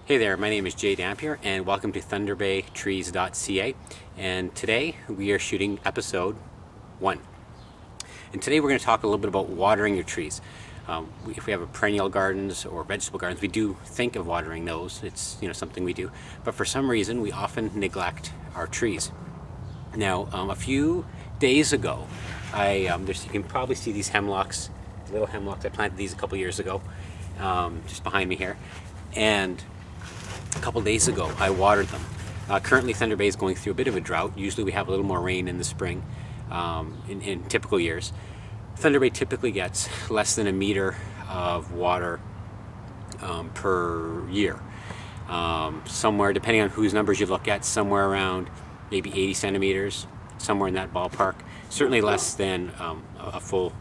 Hey there, my name is Dampier and welcome to thunderbaytrees.ca, and today we are shooting episode 1. And today we're going to talk a little bit about watering your trees. If we have a perennial gardens or vegetable gardens, we do think of watering those. It's something we do, but for some reason we often neglect our trees. Now a few days ago, you can probably see these hemlocks, little hemlocks. I planted these a couple years ago, just behind me here, and a couple days ago I watered them. Currently Thunder Bay is going through a bit of a drought. Usually we have a little more rain in the spring in typical years. Thunder Bay typically gets less than a meter of water per year. Somewhere, depending on whose numbers you look at, somewhere around maybe 80 centimeters, somewhere in that ballpark. Certainly less than a full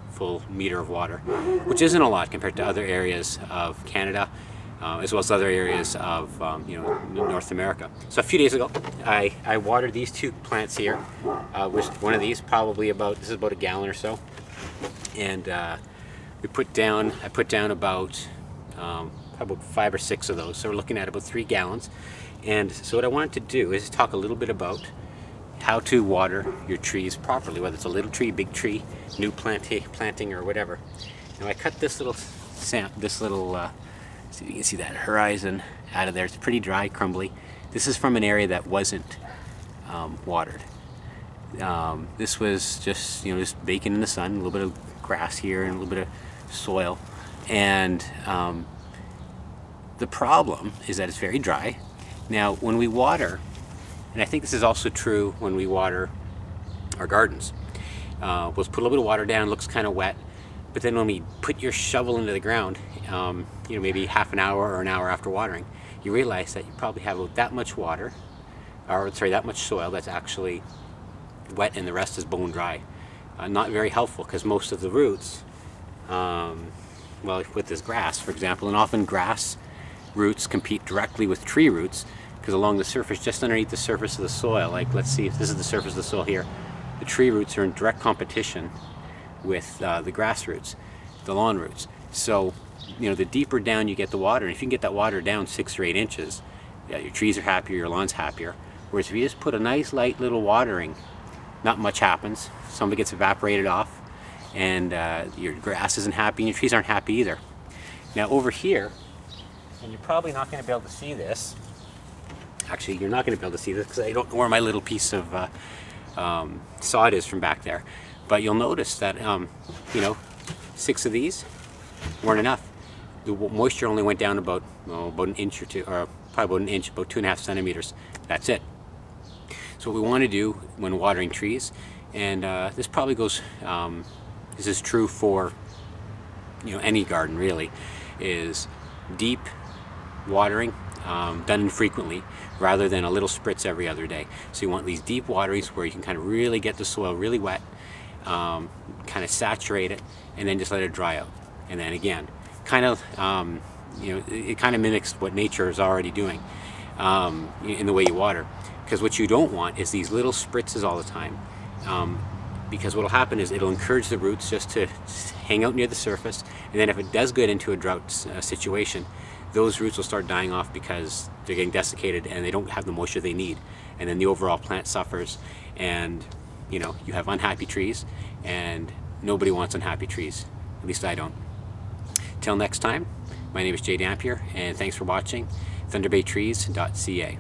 meter of water, which isn't a lot compared to other areas of Canada, as well as other areas of North America. So a few days ago, I watered these two plants here. With one of these, this is about a gallon or so, and I put down about 5 or 6 of those. So we're looking at about 3 gallons. And so what I wanted to do is talk a little bit about how to water your trees properly, whether it's a little tree, big tree, new planting, or whatever. Now I cut this little so you can see that horizon out of there. It's pretty dry, crumbly. This is from an area that wasn't watered. This was just baking in the sun, a little bit of grass here and a little bit of soil. And the problem is that it's very dry. Now when we water, and I think this is also true when we water our gardens, we'll put a little bit of water down, looks kind of wet, but then when we put your shovel into the ground, maybe half an hour or an hour after watering, you realize that you probably have about that much water, or sorry, that much soil that's actually wet and the rest is bone dry. Not very helpful, because most of the roots, well, with this grass, for example, and often grass roots compete directly with tree roots, because along the surface, just underneath the surface of the soil, like let's see if this is the surface of the soil here, the tree roots are in direct competition with the grass roots, the lawn roots. So the deeper down you get the water, and if you can get that water down 6 or 8 inches, your trees are happier, your lawn's happier. Whereas if you just put a nice light little watering, not much happens. Some of it gets evaporated off, and your grass isn't happy and your trees aren't happy either. Now over here, and you're probably not going to be able to see this, actually you're not going to be able to see this because I don't know where my little piece of sod is from back there, but you'll notice that 6 of these weren't enough. The moisture only went down about an inch or 2, or probably about an inch, about 2.5 centimeters. That's it. So what we want to do when watering trees, and this probably goes, this is true for any garden really, is deep watering done infrequently rather than a little spritz every other day. So you want these deep waterings where you can kind of really get the soil really wet, kind of saturate it, and then just let it dry out. And then again, kind of, it kind of mimics what nature is already doing in the way you water. Because what you don't want is these little spritzes all the time. Because what will happen is it'll encourage the roots just to hang out near the surface, and then if it does get into a drought situation, those roots will start dying off because they're getting desiccated and they don't have the moisture they need, and then the overall plant suffers, and you have unhappy trees, and nobody wants unhappy trees. At least I don't. Till next time, my name is Dampier, and thanks for watching thunderbaytrees.ca.